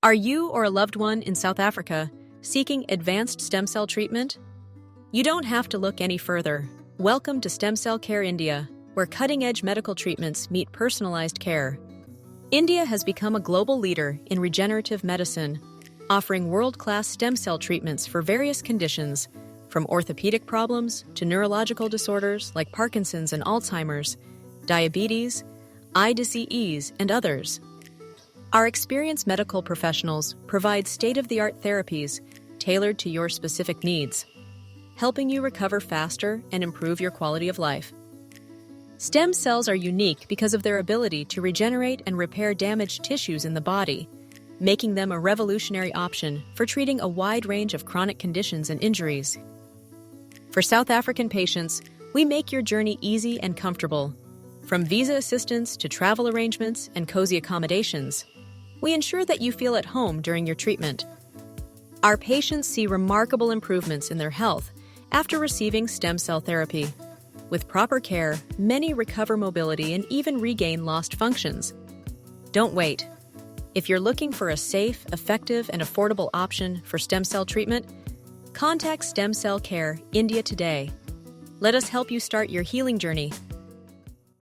Are you or a loved one in South Africa seeking advanced stem cell treatment? You don't have to look any further. Welcome to Stem Cell Care India, where cutting-edge medical treatments meet personalized care. India has become a global leader in regenerative medicine, offering world-class stem cell treatments for various conditions, from orthopedic problems to neurological disorders like Parkinson's and Alzheimer's, diabetes, eye disease, and others. Our experienced medical professionals provide state-of-the-art therapies tailored to your specific needs, helping you recover faster and improve your quality of life. Stem cells are unique because of their ability to regenerate and repair damaged tissues in the body, making them a revolutionary option for treating a wide range of chronic conditions and injuries. For South African patients, we make your journey easy and comfortable. From visa assistance to travel arrangements and cozy accommodations, we ensure that you feel at home during your treatment. Our patients see remarkable improvements in their health after receiving stem cell therapy. With proper care, many recover mobility and even regain lost functions. Don't wait. If you're looking for a safe, effective, and affordable option for stem cell treatment, contact Stem Cell Care India today. Let us help you start your healing journey